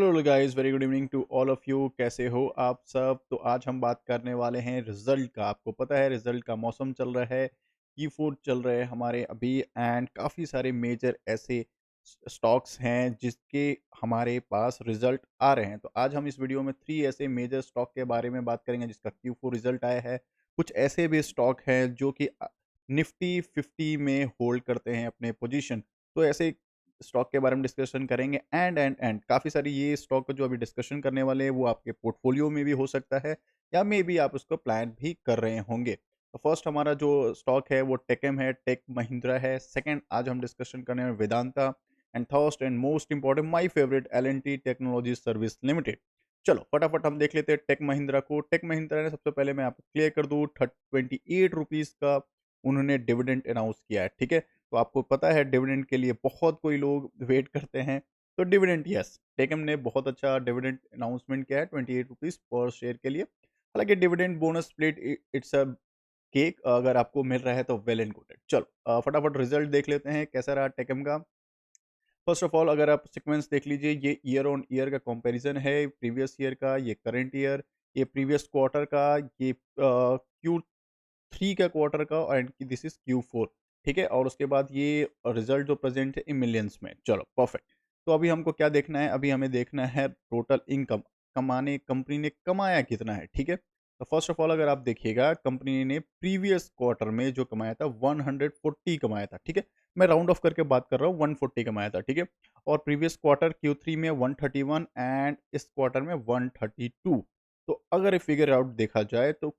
Hello guys, very good evening to all of you. कैसे हो आप सब? तो आज हम बात करने वाले हैं रिजल्ट का। आपको पता है रिजल्ट का मौसम चल रहा है, की फूड चल रहे हैं हमारे अभी, एंड काफ़ी सारे मेजर ऐसे स्टॉक्स हैं जिसके हमारे पास रिजल्ट आ रहे हैं। तो आज हम इस वीडियो में 3 ऐसे मेजर स्टॉक के बारे में बात करेंगे जिसका Q4 रिजल्ट आया है। कुछ ऐसे भी स्टॉक हैं जो कि निफ्टी 50 में होल्ड करते हैं अपने पोजीशन। तो ऐसे स्टॉक के बारे में डिस्कशन करेंगे, एंड काफ़ी सारी ये स्टॉक जो अभी डिस्कशन करने वाले हैं वो आपके पोर्टफोलियो में भी हो सकता है, या मे बी आप उसको प्लान भी कर रहे होंगे। तो फर्स्ट हमारा जो स्टॉक है वो टेकम है, टेक महिंद्रा है। सेकंड आज हम डिस्कशन करने में Vedanta, and third and most important my favourite L and T technology service limited. चलो फटाफट हम देख लेते हैं टेक महिंद्रा को। टेक महिंद्रा ने, सबसे पहले मैं आपको क्लियर कर दूँ, 28 रुपीज़ का उन्होंने डिविडेंड अनाउंस किया है, ठीक है। तो आपको पता है डिविडेंड के लिए बहुत कोई लोग वेट करते हैं। तो डिविडेंड, यस, टेकम ने बहुत अच्छा डिविडेंड अनाउंसमेंट किया है 28 रुपीज़ पर शेयर के लिए। हालांकि dividend bonus split it's a cake, अगर आपको मिल रहा है तो वेल एंड गुड। चलो फटाफट रिजल्ट देख लेते हैं कैसा रहा टेकम का। फर्स्ट ऑफ ऑल अगर आप सीक्वेंस देख लीजिए, ये ईयर ऑन ईयर का कंपैरिजन है, प्रीवियस ईयर का, ये करंट ईयर, ये प्रीवियस क्वार्टर का, ये Q3 का क्वार्टर का, एंड दिस इज Q4, ठीक है। और उसके बाद ये रिजल्ट जो प्रेजेंट है इन मिलियंस में। चलो परफेक्ट। तो अभी हमको क्या देखना है? अभी हमें देखना है टोटल इनकम, कमाने कंपनी ने कमाया कितना है, ठीक है। तो फर्स्ट ऑफ ऑल अगर आप देखिएगा, कंपनी ने प्रीवियस क्वार्टर में जो कमाया था 140 कमाया था, ठीक है। मैं राउंड ऑफ करके बात कर रहा हूँ, 140 कमाया था, ठीक है। और प्रीवियस क्वार्टर Q3 में 131, एंड इस क्वार्टर में 132। तो अगर फिगर आउट देखा जाए तो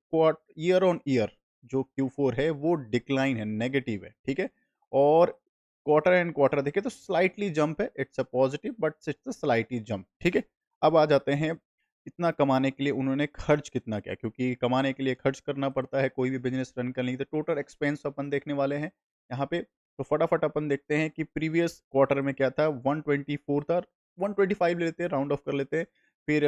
ईयर ऑन ईयर जो Q4 है वो डिक्लाइन है, नेगेटिव है, ठीक है। और क्वार्टर एंड क्वार्टर देखें तो स्लाइटली जंप है, it's a positive but it's a slightly jump, ठीक है। अब आ जाते हैं, इतना कमाने के लिए उन्होंने खर्च कितना किया, क्योंकि कमाने के लिए खर्च करना पड़ता है कोई भी बिजनेस रन करने के लिए। तो टोटल एक्सपेंस अपन देखने वाले हैं यहाँ पे। तो फटाफट अपन देखते हैं कि प्रीवियस क्वार्टर में क्या था, 124 था, 125 ले लेते हैं, राउंड ऑफ कर लेते हैं। फिर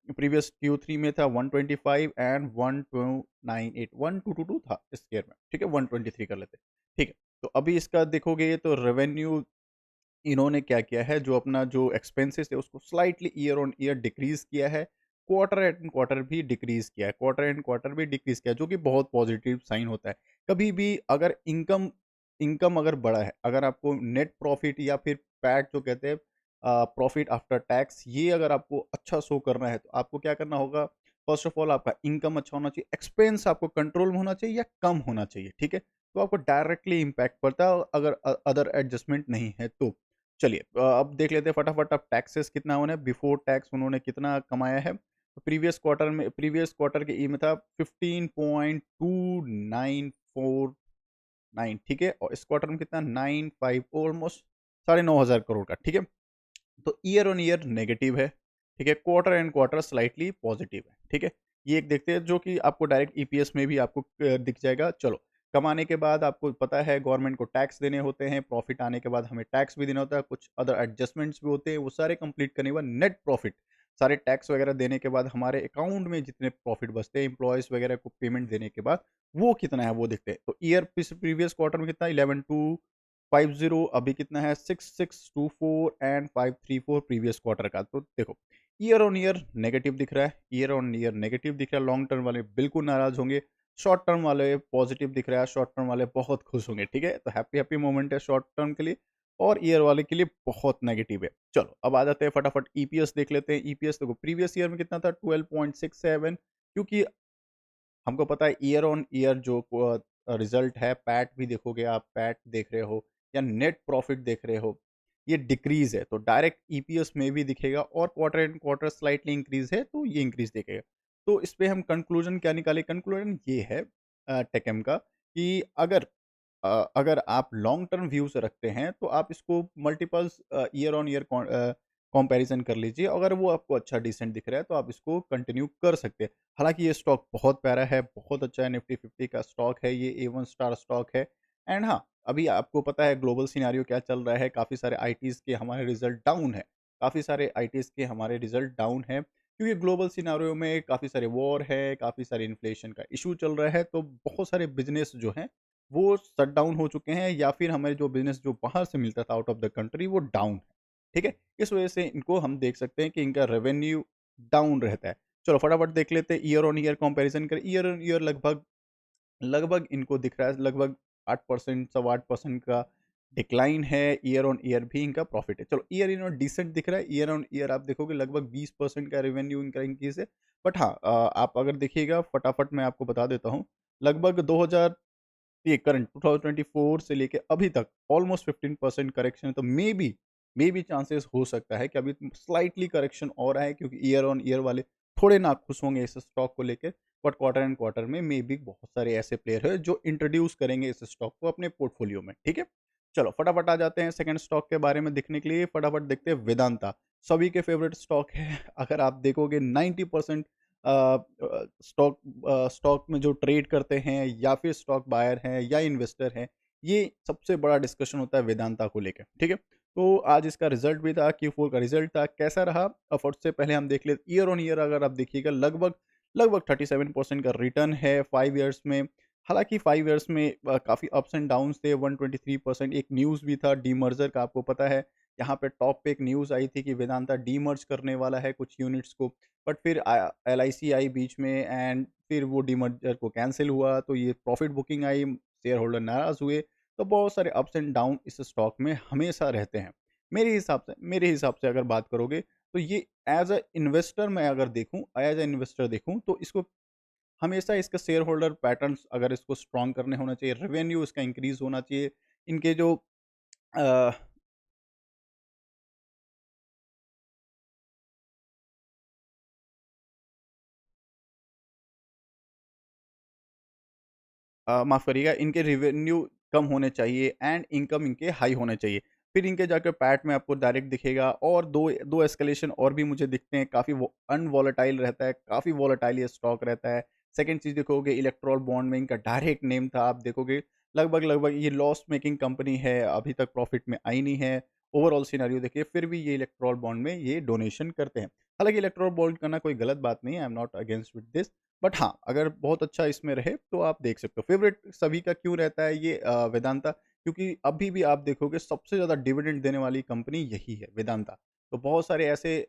प्रीवियस Q3 में था 125 एंड 1298, 1222 था इस ईयर में, ठीक है। 123 कर लेते हैं, ठीक है। तो अभी इसका देखोगे तो रेवेन्यू इन्होंने क्या किया है, जो अपना जो एक्सपेंसेस है उसको slightly year on year decrease किया है। क्वार्टर एंड क्वार्टर भी डिक्रीज किया है, क्वार्टर एंड क्वार्टर भी डिक्रीज किया है, जो कि बहुत पॉजिटिव साइन होता है। कभी भी अगर इनकम इनकम अगर बड़ा है, अगर आपको नेट प्रॉफिट या फिर पैट जो कहते हैं, प्रॉफिट आफ्टर टैक्स, ये अगर आपको अच्छा शो करना है तो आपको क्या करना होगा? फर्स्ट ऑफ ऑल आपका इनकम अच्छा होना चाहिए, एक्सपेंस आपको कंट्रोल में होना चाहिए या कम होना चाहिए, ठीक है। तो आपको डायरेक्टली इम्पैक्ट पड़ता है अगर अदर एडजस्टमेंट नहीं है तो। चलिए अब देख लेते हैं फटाफट, अब टैक्सेस कितना होना है, बिफोर टैक्स उन्होंने कितना कमाया है। तो प्रीवियस क्वार्टर के ई में था 15.2949, ठीक है। और इस क्वार्टर में कितना, 95, ऑलमोस्ट 9,500 करोड़ का, ठीक है। तो ईयर ऑन ईयर नेगेटिव है, ठीक है। Quarter and quarter slightly positive है, ठीक है। ये एक देखते हैं जो कि आपको डायरेक्ट ईपीएस में भी आपको दिख जाएगा। चलो, कमाने के बाद आपको पता है गवर्नमेंट को टैक्स देने होते हैं, प्रॉफिट आने के बाद हमें टैक्स भी देना होता है, कुछ अदर एडजस्टमेंट्स भी होते हैं, वो सारे कंप्लीट करने के बाद नेट प्रॉफिट, सारे टैक्स वगैरह देने के बाद हमारे अकाउंट में जितने प्रॉफिट बचते हैं एम्प्लॉयज़ वगैरह को पेमेंट देने के बाद, वो कितना है वो देखते हैं। तो प्रीवियस क्वार्टर में कितना, 11,250, अभी कितना है 6,624 एंड 534 प्रीवियस क्वार्टर का। तो देखो, ईयर ऑन ईयर नेगेटिव दिख रहा है, ईयर ऑन ईयर नेगेटिव दिख रहा है। लॉन्ग टर्म वाले बिल्कुल नाराज होंगे, शॉर्ट टर्म वाले पॉजिटिव दिख रहा है, शॉर्ट टर्म वाले बहुत खुश होंगे, ठीक है। तो हैप्पी हैप्पी मोमेंट है शॉर्ट टर्म के लिए, और ईयर वाले के लिए बहुत नेगेटिव है। चलो अब आ जाते हैं फटाफट, ईपीएस देख लेते हैं। ईपीएस देखो प्रीवियस ईयर में कितना था, 12.67, क्योंकि हमको पता है ईयर ऑन ईयर जो रिजल्ट है, पैट भी देखोगे आप, पैट देख रहे हो या नेट प्रॉफिट देख रहे हो, ये डिक्रीज है तो डायरेक्ट ईपीएस में भी दिखेगा, और quarter and quarter slightly increase है तो ये इंक्रीज दिखेगा। तो इस पे हम कंक्लूजन क्या निकाले, कंक्लूजन ये है टेकम का, कि अगर आप लॉन्ग टर्म व्यू से रखते हैं तो आप इसको multiples year on year comparison कर लीजिए। अगर वो आपको अच्छा डिसेंट दिख रहा है तो आप इसको कंटिन्यू कर सकते हैं। हालाँकि ये स्टॉक बहुत प्यारा है, बहुत अच्छा है, निफ्टी 50 का स्टॉक है, ये ए वन स्टार स्टॉक है। एंड हाँ, अभी आपको पता है ग्लोबल सिनेरियो क्या चल रहा है, काफ़ी सारे आईटीज़ के हमारे रिज़ल्ट डाउन है, काफ़ी सारे आईटीज़ के हमारे रिज़ल्ट डाउन है, क्योंकि ग्लोबल सिनेरियो में काफ़ी सारे वॉर है, काफ़ी सारे इन्फ्लेशन का इश्यू चल रहा है, तो बहुत सारे बिज़नेस जो हैं, वो शट डाउन हो चुके हैं, या फिर हमें जो बिज़नेस जो बाहर से मिलता था आउट ऑफ द कंट्री वो डाउन है। ठीक है? इस वजह से इनको हम देख सकते हैं कि इनका रेवेन्यू डाउन रहता है। चलो फटाफट देख लेते हैं ईयर ऑन ईयर कंपैरिज़न करें, ईयर ऑन ईयर लगभग लगभग इनको दिख रहा है लगभग 8% सवा 8% का डिक्लाइन है, ईयर ऑन ईयर भी इनका प्रॉफ़िट है। चलो ईयर इन ऑन डिसेंट दिख रहा है, ईयर ऑन ईयर आप देखोगे लगभग 20% का रेवेन्यू इनका इंक्रीज़ है। बट हाँ आप अगर देखिएगा फटाफट मैं आपको बता देता हूँ, लगभग 2000 ये करंट 2024 से लेके अभी तक ऑलमोस्ट 15% करेक्शन है, तो मे बी चांसेस हो सकता है कि अभी स्लाइटली करेक्शन और आए क्योंकि ईयर ऑन ईयर वाले थोड़े नाखुश होंगे इस स्टॉक को लेके। बट क्वार्टर एंड क्वार्टर में मे बी बहुत सारे ऐसे प्लेयर हैं जो इंट्रोड्यूस करेंगे इस स्टॉक को अपने पोर्टफोलियो में, ठीक है? चलो फटाफट आ जाते हैं सेकंड स्टॉक के बारे में देखने के लिए, फटाफट देखते हैं वेदांता। सभी के फेवरेट स्टॉक है। अगर आप देखोगे 90% स्टॉक में जो ट्रेड करते हैं या फिर स्टॉक बायर हैं या इन्वेस्टर हैं, ये सबसे बड़ा डिस्कशन होता है वेदांता को लेके, ठीक है? तो आज इसका रिजल्ट भी था, Q4 का रिजल्ट था, कैसा रहा? फट से पहले हम देख लेते ईयर ऑन ईयर अगर आप देखिएगा लगभग लगभग 37% का रिटर्न है 5 इयर्स में। हालाँकि 5 इयर्स में काफ़ी अप्स एंड डाउन्स थे, 123% एक न्यूज़ भी था डीमर्जर का, आपको पता है, यहाँ पे टॉप पे एक न्यूज़ आई थी कि वेदांता डीमर्ज करने वाला है कुछ यूनिट्स को। बट फिर एलआईसी आई बीच में एंड फिर वो डीमर्जर को कैंसल हुआ, तो ये प्रॉफिट बुकिंग आई, शेयर होल्डर नाराज़ हुए। तो बहुत सारे अप्स एंड डाउन इस स्टॉक में हमेशा रहते हैं। मेरे हिसाब से अगर बात करोगे तो ये एज़ अ इन्वेस्टर मैं अगर देखूँ एज़ अ इन्वेस्टर देखूँ तो इसको हमेशा इसका शेयर होल्डर पैटर्न्स अगर इसको स्ट्रॉन्ग करने होना चाहिए, रेवेन्यू इसका इंक्रीज़ होना चाहिए। इनके जो अ माफ़ करिएगा, इनके रेवेन्यू कम होने चाहिए एंड इनकम इनके हाई होने चाहिए। फिर इनके जाके पैट में आपको डायरेक्ट दिखेगा और 2 एस्केलेशन और भी मुझे दिखते हैं, काफ़ी वो अनवोलेटाइल रहता है, काफ़ी वोलेटाइल ये स्टॉक रहता है। सेकंड चीज़ देखोगे इलेक्ट्रोल बॉन्ड में इनका डायरेक्ट नेम था, आप देखोगे लगभग-लगभग ये लॉस मेकिंग कंपनी है, अभी तक प्रॉफिट में आई नहीं है। ओवरऑल सिनेरियो देखिए फिर भी ये इलेक्ट्रोल बॉन्ड में ये डोनेशन करते हैं। हालाँकि इलेक्ट्रोल बॉन्ड करना कोई गलत बात नहीं है, I am not against with this. But हाँ, अगर बहुत अच्छा इसमें रहे तो आप देख सकते हो। फ़ेवरेट सभी का क्यों रहता है ये वेदांता, क्योंकि अभी भी आप देखोगे सबसे ज़्यादा डिविडेंड देने वाली कंपनी यही है, वेदांता। तो बहुत सारे ऐसे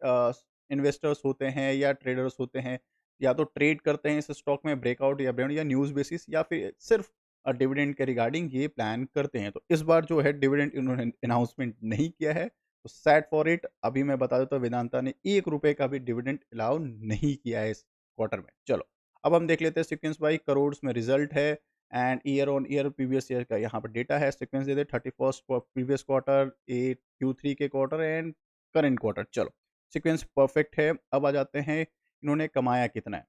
इन्वेस्टर्स होते हैं या ट्रेडर्स होते हैं, या तो ट्रेड करते हैं इस स्टॉक में ब्रेकआउट या ब्रेंड या न्यूज़ बेसिस या फिर सिर्फ़ डिविडेंड के रिगार्डिंग ये प्लान करते हैं। तो इस बार जो है डिविडेंड इन्होंने अनाउंसमेंट नहीं किया है, तो सैड फॉर इट। अभी मैं बता देता हूँ वेदांता ने ₹1 का भी डिविडेंड अलाउ नहीं किया है इस क्वार्टर में। चलो अब हम देख लेते हैं सीक्वेंस बाई करोड़्स में रिजल्ट है and year on year previous year का यहाँ पर डेटा है। सीक्वेंस दे दे 31st प्रीवियस क्वार्टर, ए Q3 के क्वार्टर एंड करंट क्वार्टर। चलो सीक्वेंस परफेक्ट है। अब आ जाते हैं इन्होंने कमाया कितना है।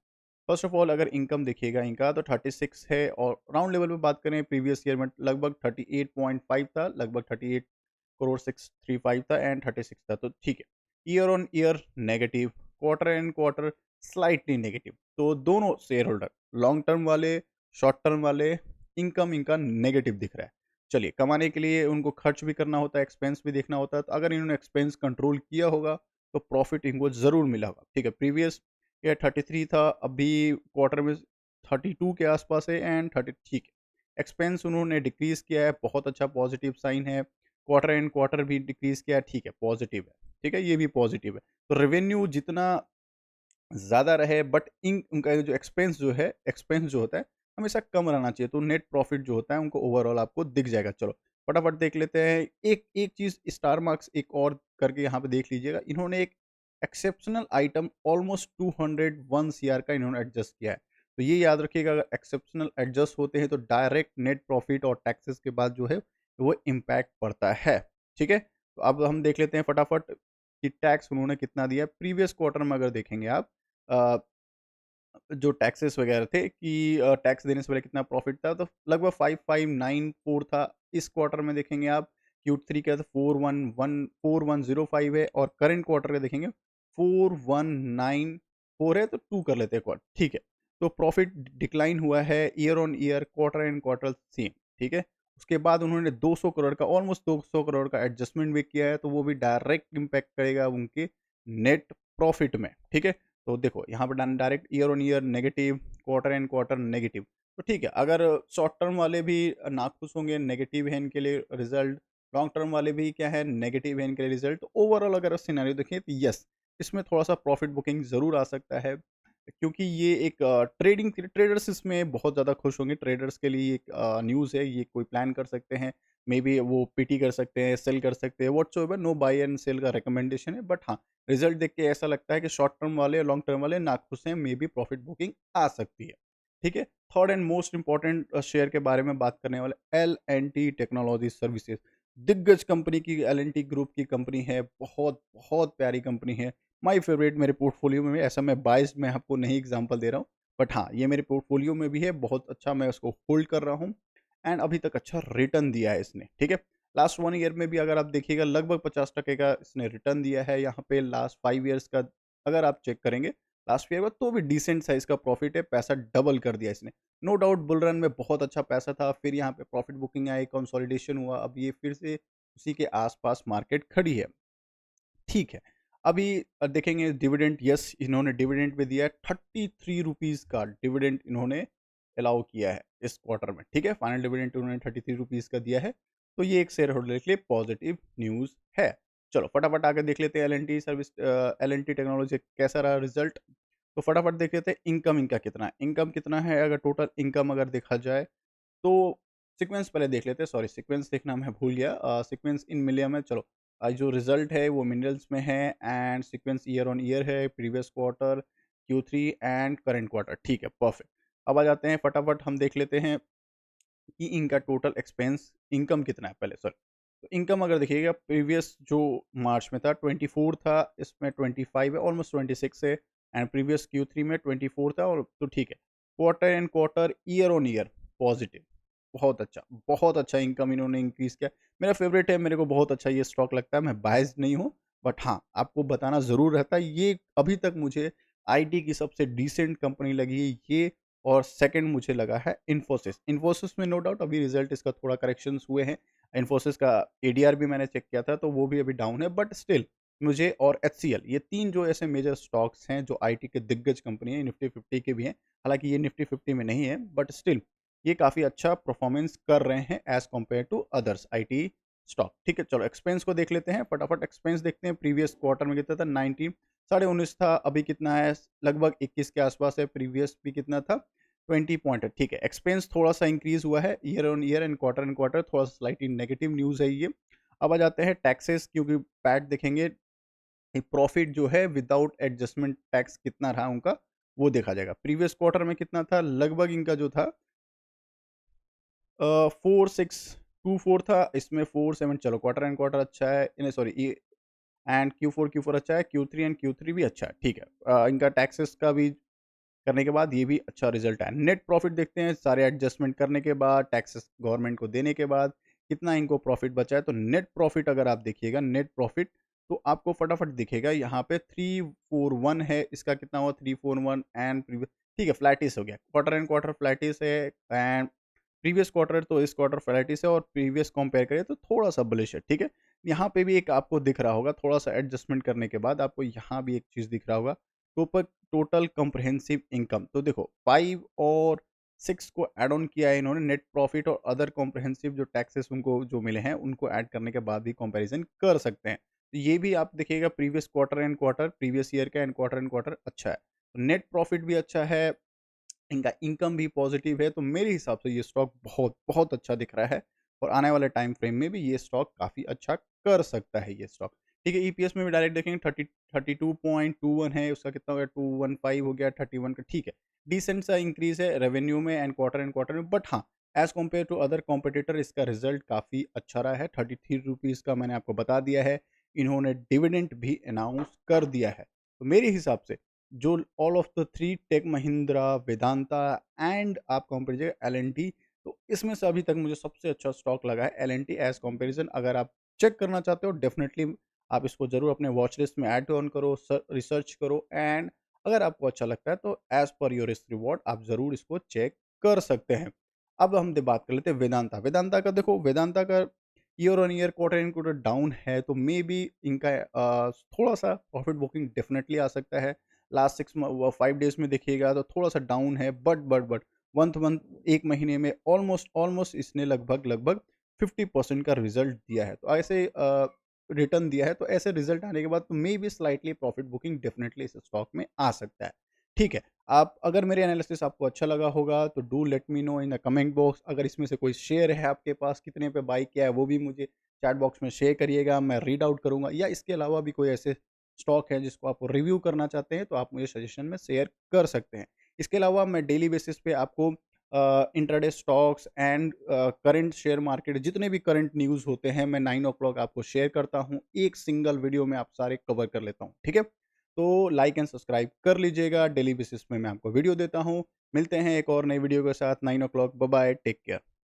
फर्स्ट ऑफ ऑल अगर इनकम देखिएगा इनका तो 36 है, और राउंड लेवल पे बात करें प्रीवियस ईयर में लगभग 38.5 था, लगभग 38 करोड़ 635 था एंड 36 था, तो ठीक है। Year on year negative, quarter and quarter slightly negative. तो दोनों शेयर होल्डर लॉन्ग टर्म वाले, शॉर्ट टर्म वाले, इनकम इनका नेगेटिव दिख रहा है। चलिए कमाने के लिए उनको खर्च भी करना होता है, एक्सपेंस भी देखना होता है, तो अगर इन्होंने एक्सपेंस कंट्रोल किया होगा तो प्रॉफिट इनको ज़रूर मिला होगा, ठीक है। प्रीवियस ईयर 33 था, अभी क्वार्टर में 32 के आसपास है एंड 30, ठीक है। एक्सपेंस उन्होंने डिक्रीज़ किया है, बहुत अच्छा पॉजिटिव साइन है। क्वार्टर एंड क्वार्टर भी डिक्रीज़ किया है, ठीक है, पॉजिटिव है, ठीक है, ये भी पॉजिटिव है। तो रेवेन्यू जितना ज़्यादा रहे बट इन उनका जो एक्सपेंस जो होता है हमेशा कम रहना चाहिए, तो नेट प्रॉफ़िट जो होता है उनको ओवरऑल आपको दिख जाएगा। चलो फटाफट देख लेते हैं। एक एक चीज़ स्टार मार्क्स एक और करके यहाँ पे देख लीजिएगा। इन्होंने एक एक्सेप्शनल आइटम ऑलमोस्ट 201 सीआर का इन्होंने एडजस्ट किया है। तो ये याद रखिएगा, अगर एक्सेप्शनल एडजस्ट होते हैं तो डायरेक्ट नेट प्रॉफ़िट और टैक्सेस के बाद जो है वो इम्पैक्ट पड़ता है। ठीक है? तो अब हम देख लेते हैं फटाफट कि टैक्स उन्होंने कितना दिया है। प्रीवियस क्वार्टर में अगर देखेंगे आप अ, जो टैक्सेस वगैरह थे कि टैक्स देने से पहले कितना प्रॉफिट था, तो लगभग 5594 था। इस क्वार्टर में देखेंगे आप Q3 का तो 4105 है और करंट क्वार्टर का देखेंगे 4194 है, तो 2 कर लेते हैं क्वार्टर, ठीक है। तो प्रॉफिट डिक्लाइन हुआ है year on year, quarter and quarter same, ठीक है। उसके बाद उन्होंने 200 करोड़ का ऑलमोस्ट 200 करोड़ का एडजस्टमेंट भी किया है, तो वो भी डायरेक्ट इम्पैक्ट करेगा उनके नेट प्रॉफिट में, ठीक है। तो देखो यहाँ पे direct year on year negative, quarter and quarter negative, तो ठीक है। अगर शॉर्ट टर्म वाले भी नाखुश होंगे, नेगेटिव है इनके लिए रिजल्ट, लॉन्ग टर्म वाले भी क्या है नेगेटिव है इनके रिजल्ट। ओवरऑल अगर सिनेरियो देखें तो यस, इसमें थोड़ा-सा प्रॉफिट बुकिंग ज़रूर आ सकता है, क्योंकि ये एक ट्रेडिंग के लिए ट्रेडर्स इसमें बहुत ज़्यादा खुश होंगे। ट्रेडर्स के लिए एक न्यूज़ है, ये कोई प्लान कर सकते हैं, मेबी वो पीटी कर सकते हैं, सेल कर सकते हैं, whatsoever, no buy and sell का रिकमेंडेशन है। बट हाँ, रिजल्ट देख के ऐसा लगता है कि शॉर्ट टर्म वाले और लॉन्ग टर्म वाले नाखुश हैं, मेबी प्रॉफिट बुकिंग आ सकती है। ठीक है? Third and most important share के बारे में बात करने वाले एल-एंड-टी टेक्नोलॉजी सर्विसेज़। दिग्गज कंपनी की एल-एंड-टी ग्रुप की कंपनी है, बहुत, बहुत प्यारी कंपनी है। माय फेवरेट मेरे पोर्टफोलियो में भी, ऐसा मैं बायस्ड मैं आपको नहीं एग्ज़ाम्पल दे रहा हूँ, बट हाँ, ये मेरे पोर्टफोलियो में भी है, बहुत अच्छा मैं उसको होल्ड कर रहा हूँ एंड अभी तक अच्छा रिटर्न दिया है इसने, ठीक है? लास्ट 1 ईयर में भी अगर आप देखिएगा लगभग 50% का इसने रिटर्न दिया है, यहाँ पे लास्ट 5 ईयर्स का अगर आप चेक करेंगे, लास्ट ईयर में तो भी डिसेंट साइज़ का प्रॉफिट है, पैसा डबल कर दिया इसने। नो डाउट बुल रन में बहुत अच्छा पैसा था, फिर यहाँ पे प्रॉफिट बुकिंग आई, कंसोलिडेशन हुआ, अब ये फिर से उसी के आस-पास मार्केट खड़ी है। ठीक है। अभी देखेंगे डिविडेंड, यस इन्होंने डिविडेंड भी दिया है, 33 रुपीज़ का डिविडेंड इन्होंने अलाउ किया है इस क्वार्टर में, ठीक है? फाइनल डिविडेंड उन्होंने 33 रुपीज़ का दिया है, तो ये एक शेयर होल्डर के लिए पॉजिटिव न्यूज़ है। चलो फटाफट आगे देख लेते हैं एल-एंड-टी सर्विस एल-एंड-टी टेक्नोलॉजी कैसा रहा रिज़ल्ट? तो फटाफट देख लेते हैं इनकम इनका कितना है? इनकम कितना है अगर टोटल इनकम अगर देखा जाए, तो सीक्वेंस पहले देख लेते हैं, सॉरी सीक्वेंस देखना मैं भूल गया। सीक्वेंस इन मिलियन में चलो, जो रिज़ल्ट है वो मिनरल्स में है and sequence year on year है, previous quarter, Q3 and current quarter, ठीक है, परफेक्ट। अब आ जाते हैं फटाफट हम देख लेते हैं कि इनका टोटल एक्सपेंस इनकम कितना है पहले, सॉरी। तो इनकम अगर देखिएगा प्रीवियस जो मार्च में था 24 था, इसमें 25 है, ऑलमोस्ट 26 है एंड प्रीवियस Q3 में 24 था और तो ठीक है। Quarter and quarter, year on year positive, बहुत अच्छा इनकम इन्होंने इंक्रीज़ किया। मेरा फ़ेवरेट है, मेरे को बहुत अच्छा ये स्टॉक लगता है, मैं बायस्ड नहीं हूँ, बट हाँ, आपको बताना ज़रूर रहता है, ये अभी तक मुझे आईटी की सबसे डिसेंट कंपनी लगी है ये, और सेकंड मुझे लगा है इन्फोसिस। इन्फोसिस में नो डाउट अभी रिज़ल्ट इसका थोड़ा करेक्शंस हुए हैं। इन्फोसिस का एडीआर भी मैंने चेक किया था, तो वो भी अभी डाउन है, बट स्टिल मुझे और एचसीएल, ये 3 जो ऐसे मेजर स्टॉक्स हैं जो आईटी के दिग्गज कंपनी है, निफ्टी 50 के भी हैं। हालाँकि ये निफ्टी 50 में नहीं है, बट स्टिल ये काफ़ी अच्छा परफॉर्मेंस कर रहे हैं as compare to others IT stock. ठीक है, चलो एक्सपेंस को देख लेते हैं, फटाफट एक्सपेंस देखते हैं। प्रीवियस क्वार्टर में कितना था? 19, साढ़े 19 था, अभी कितना है? लगभग 21 के आसपास है, प्रीवियस भी कितना था? 20 पॉइंट है, ठीक है। एक्सपेंस थोड़ा-सा इंक्रीज़ हुआ है year on year and quarter थोड़ा-सा स्लाइटली नेगेटिव न्यूज़ है ये। अब आ जाते हैं टैक्सेस, क्योंकि पैट देखेंगे, प्रॉफिट जो है विदाउट एडजस्टमेंट टैक्स कितना रहा उनका, वो देखा जाएगा। प्रीवियस क्वार्टर में कितना था? लगभग इनका जो था 4624 था, इसमें 47, चलो क्वार्टर एंड क्वार्टर अच्छा है, नहीं सॉरी ये एंड Q4 अच्छा है, Q3 एंड Q3 भी अच्छा है, ठीक है। इनका टैक्सेस का भी करने के बाद ये भी अच्छा रिजल्ट आया। नेट प्रॉफिट देखते हैं, सारे एडजस्टमेंट करने के बाद, टैक्सेस गवर्नमेंट को देने के बाद, कितना इनको प्रॉफिट बचा है। तो नेट प्रॉफिट अगर आप देखिएगा, नेट प्रॉफिट तो आपको फटाफट दिखेगा यहाँ पे 341 है, इसका कितना हुआ? 341 एंड प्रीवियस, ठीक है, फ्लैटिस हो गया। क्वार्टर एंड क्वार्टर फ्लैटिस है एंड प्रीवियस क्वार्टर तो इस क्वार्टर फ्लैटिस है और प्रीवियस कंपेयर करें तो थोड़ा-सा बुलिश है, ठीक है। यहाँ पे भी एक आपको दिख रहा होगा, थोड़ा-सा एडजस्टमेंट करने के बाद आपको यहाँ भी एक चीज़ दिख रहा होगा, टोपक टोटल कॉम्प्रिहेंसिव इनकम। तो देखो 5 और 6 को ऐड ऑन किया है इन्होंने, नेट प्रॉफिट और अदर कॉम्प्रिहेंसिव जो टैक्सेस उनको जो मिले हैं, उनको ऐड करने के बाद भी कंपैरिज़न कर सकते हैं। तो ये भी आप देखिएगा previous quarter and quarter, previous year का एंड क्वार्टर अच्छा है। नेट प्रॉफिट भी अच्छा है, इनका इनकम भी पॉजिटिव है, तो मेरे हिसाब से ये स्टॉक बहुत अच्छा दिख रहा है और आने वाले टाइम फ्रेम में भी ये स्टॉक काफ़ी अच्छा कर सकता है ये स्टॉक। ठीक है, ईपीएस में भी डायरेक्ट देखेंगे 32.21 है, उसका कितना हो गया? 215 हो गया 31 का, ठीक है। डिसेंट सा इंक्रीज़ है रेवेन्यू में एंड क्वार्टर में, बट हाँ, as compare to other competitor इसका रिज़ल्ट काफ़ी अच्छा रहा है। 33 रुपीज़ का मैंने आपको बता दिया है, इन्होंने डिविडेंड भी अनाउंस कर दिया है। तो मेरे हिसाब से जो all of the 3 tech Mahindra, Vedanta and आप कंपेयर कीजिएगा एल-एंड-टी, तो इसमें से अभी तक मुझे सबसे अच्छा स्टॉक लगा है एल-एंड-टी एज़ कंपैरिज़न। अगर आप चेक करना चाहते हो डेफ़िनेटली आप इसको ज़रूर अपने वॉच लिस्ट में ऐड ऑन करो, रिसर्च करो एंड अगर आपको अच्छा लगता है तो as per your risk reward आप ज़रूर इसको चेक कर सकते हैं। अब हम बात कर लेते हैं वेदांता। वेदांता का देखो, वेदांता का year on year, quarter and quarter down है, तो मे बी इनका थोड़ा-सा प्रॉफिट बुकिंग डेफ़िनेटली आ सकता है। लास्ट 5 डेज़ में देखिएगा तो थोड़ा-सा डाउन है, बट मंथ 1 महीने में ऑलमोस्ट इसने लगभग 50% का रिज़ल्ट दिया है। तो ऐसे रिटर्न दिया है, तो ऐसे रिज़ल्ट आने के बाद तो may be slightly profit booking definitely इस स्टॉक में आ सकता है। ठीक है, आप अगर मेरे एनालिसिस आपको अच्छा लगा होगा तो do let me know in the comment box. अगर इसमें से कोई शेयर है आपके पास, कितने पे बाय किया है, वो भी मुझे चैट बॉक्स में शेयर करिएगा, मैं रीड आउट करूँगा। या इसके अलावा भी कोई ऐसे स्टॉक है जिसको आप रिव्यू करना चाहते हैं, तो आप मुझे सजेशन में शेयर कर सकते हैं। इसके अलावा मैं डेली बेसिस पे आपको intraday stocks and current share market जितने भी करंट न्यूज़ होते हैं, मैं 9 ओ क्लॉक आपको शेयर करता हूँ। एक सिंगल वीडियो में आप सारे कवर कर लेता हूँ, ठीक है? तो लाइक एंड सब्सक्राइब कर लीजिएगा, डेली बेसिस में मैं आपको वीडियो देता हूँ। मिलते हैं एक और नई वीडियो के साथ 9 o'clock. Bye bye, take care.